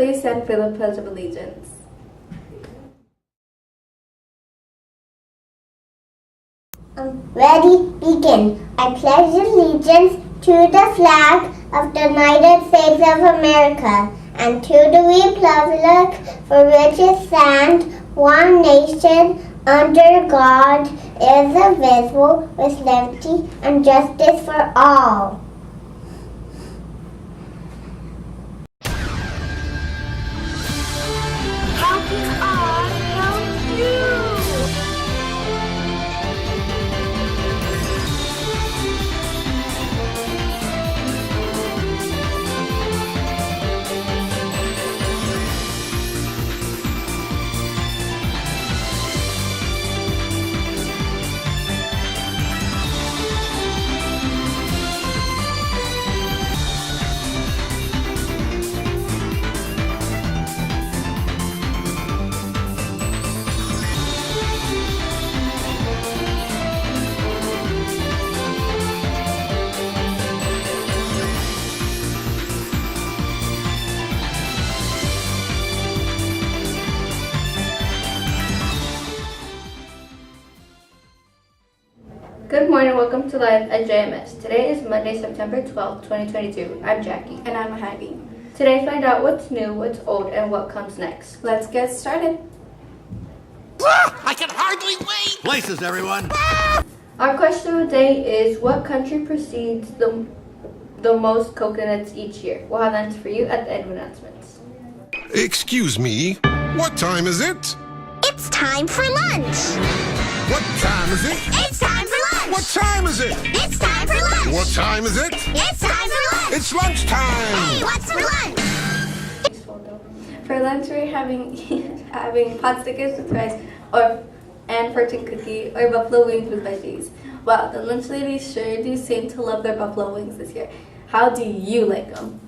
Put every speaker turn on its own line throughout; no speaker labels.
Please stand for the Pledge of Allegiance.
Ready, begin. I pledge allegiance to the flag of the United States of America and to the republic for which it stands, one nation, under God, indivisible, with liberty and justice for all.
How can I help you?
Good morning, welcome to Live at JMS. Today is Monday, September 12th, 2022. I'm Jackie.
And I'm Heidi.
Today, find out what's new, what's old, and what comes next.
Let's get started.
I can hardly wait! Places, everyone!
Our question of the day is, what country precedes the most coconuts each year? We'll have an answer for you at the end of announcements.
Excuse me, what time is it?
It's time for lunch.
What time is it?
It's time for lunch.
What time is it?
It's time for lunch.
What time is it?
It's time for lunch.
It's lunchtime!
Hey, what's for lunch?
For lunch, we're having pot stickers with rice and fortune cookie or buffalo wings with veggies. Wow, the lunch ladies sure do seem to love their buffalo wings this year. How do you like them?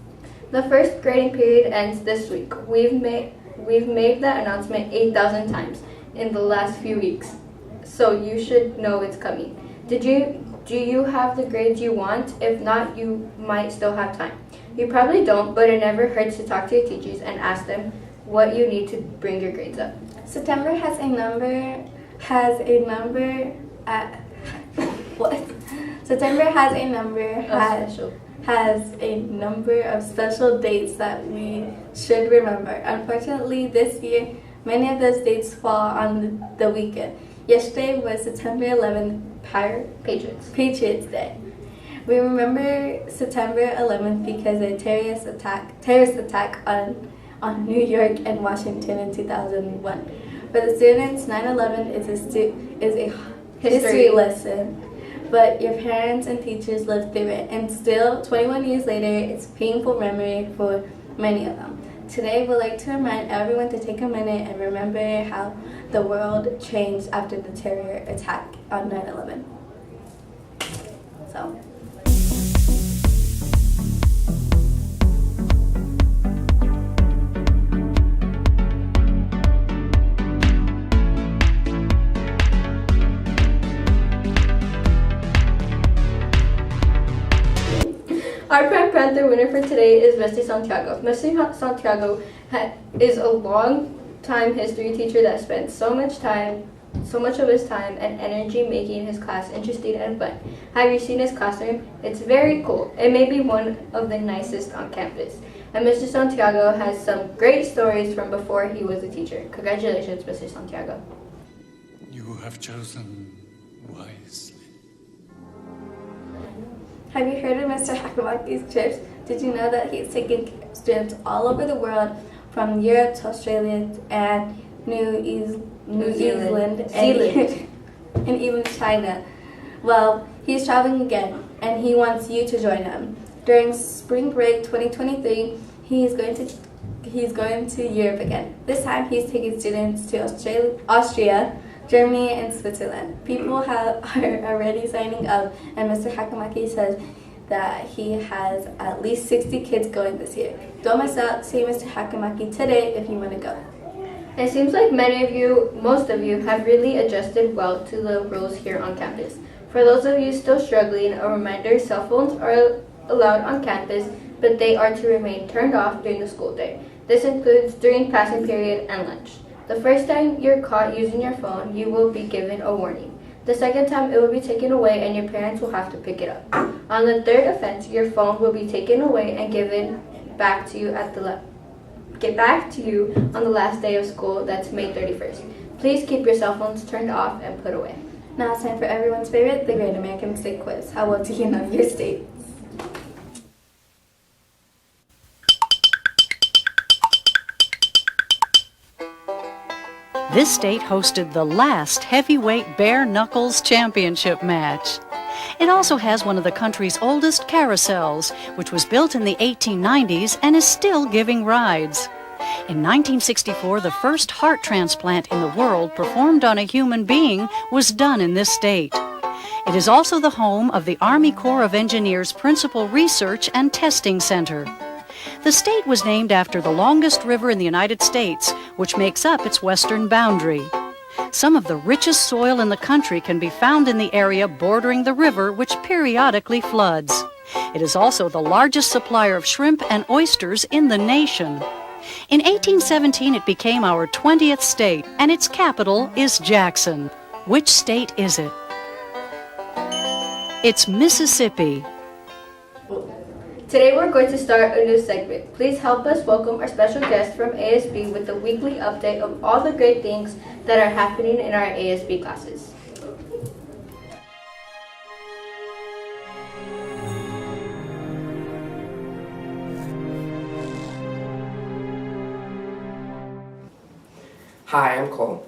The first grading period ends this week. We've made that announcement 8,000 times in the last few weeks, so you should know it's coming. Do you have the grades you want? If not, you might still have time. You probably don't, but it never hurts to talk to your teachers and ask them what you need to bring your grades up.
September has a number of special dates that we should remember. Unfortunately, this year, many of those dates fall on the weekend. Yesterday was September 11th, Patriots Day. We remember September 11th because of a terrorist attack on New York and Washington in 2001. For the students, 9/11 is a history lesson, but your parents and teachers lived through it, and still, 21 years later, it's a painful memory for many of them. Today, we'd like to remind everyone to take a minute and remember how the world changed after the terror attack on 9/11. So.
Our Prime Panther winner for today is Mr. Santiago. Mr. Santiago is a long-time history teacher that spent so much of his time and energy making his class interesting and fun. Have you seen his classroom? It's very cool. It may be one of the nicest on campus. And Mr. Santiago has some great stories from before he was a teacher. Congratulations, Mr. Santiago.
You have chosen wisely.
Have you heard of Mr. Hakamaki's trips? Did you know that he's taken students all over the world, from Europe to Australia and New Zealand and even China? Well, he's traveling again, and he wants you to join him. During spring break 2023, he's going to Europe again. This time, he's taking students to Austria, Germany, and Switzerland. People are already signing up, and Mr. Hakamaki says that he has at least 60 kids going this year. Don't miss out. See Mr. Hakamaki today if you want to go.
It seems like most of you, have really adjusted well to the rules here on campus. For those of you still struggling, a reminder, cell phones are allowed on campus, but they are to remain turned off during the school day. This includes during passing period and lunch. The first time you're caught using your phone, you will be given a warning. The second time, it will be taken away and your parents will have to pick it up. On the third offense, your phone will be taken away and given back to you on the last day of school, that's May 31st. Please keep your cell phones turned off and put away.
Now it's time for everyone's favorite, the Great American State Quiz. How well do you know your state?
This state hosted the last heavyweight bare knuckles championship match. It also has one of the country's oldest carousels, which was built in the 1890s and is still giving rides. In 1964, the first heart transplant in the world performed on a human being was done in this state. It is also the home of the Army Corps of Engineers Principal Research and Testing Center. The state was named after the longest river in the United States, which makes up its western boundary. Some of the richest soil in the country can be found in the area bordering the river, which periodically floods. It is also the largest supplier of shrimp and oysters in the nation. In 1817, it became our 20th state, and its capital is Jackson. Which state is it? It's Mississippi.
Today we're going to start a new segment. Please help us welcome our special guest from ASB with a weekly update of all the great things that are happening in our ASB classes.
Hi, I'm Cole.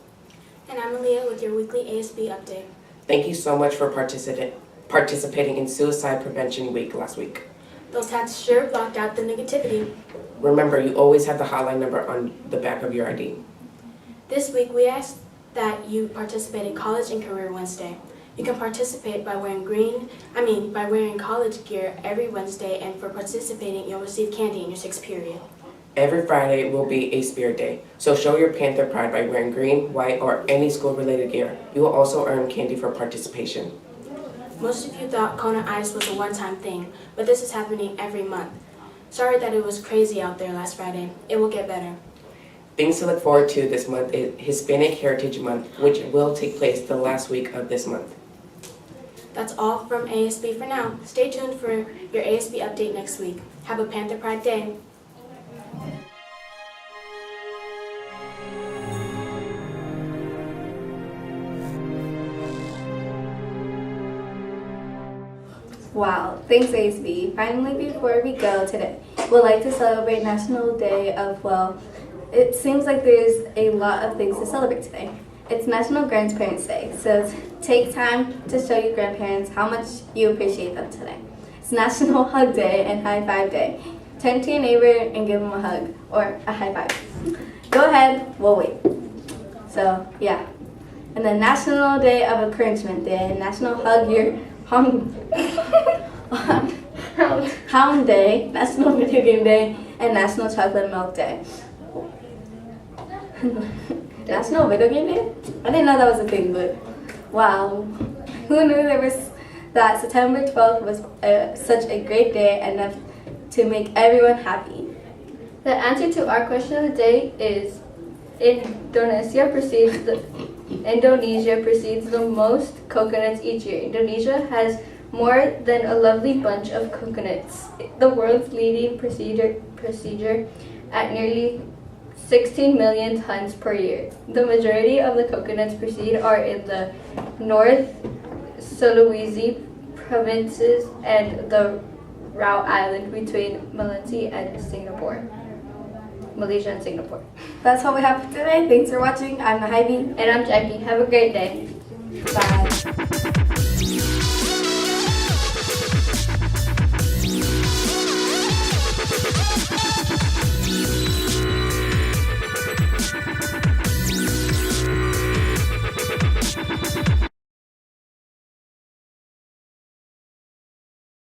And I'm Aaliyah with your weekly ASB update.
Thank you so much for participating in Suicide Prevention Week last week.
Those hats sure blocked out the negativity.
Remember, you always have the hotline number on the back of your ID.
This week we asked that you participate in College and Career Wednesday. You can participate by wearing college gear every Wednesday, and for participating you'll receive candy in your 6th period.
Every Friday will be a Spirit Day, so show your Panther pride by wearing green, white, or any school-related gear. You will also earn candy for participation.
Most of you thought Kona Ice was a one-time thing, but this is happening every month. Sorry that it was crazy out there last Friday. It will get better.
Things to look forward to this month is Hispanic Heritage Month, which will take place the last week of this month.
That's all from ASB for now. Stay tuned for your ASB update next week. Have a Panther Pride Day.
Wow, thanks ASB. Finally, before we go today, we'd like to celebrate National Day of, it seems like there's a lot of things to celebrate today. It's National Grandparents' Day, so take time to show your grandparents how much you appreciate them today. It's National Hug Day and High Five Day. Turn to your neighbor and give them a hug or a high five. Go ahead, we'll wait. So, yeah. And then National Day of Encouragement Day, National Hug Your Hound Day, National Video Game Day, and National Chocolate Milk Day. National Video Game Day? I didn't know that was a thing, but wow. Who knew that September 12th was such a great day enough to make everyone happy?
The answer to our question of the day is Indonesia precedes the most coconuts each year. Indonesia has more than a lovely bunch of coconuts, the world's leading procedure at nearly 16 million tons per year. The majority of the coconuts proceed are in the North Sulawesi provinces and the Rao Island between Malaysia and Singapore.
That's all we have for today. Thanks for watching. I'm Ivy.
And I'm Jackie. Have a great day.
Bye.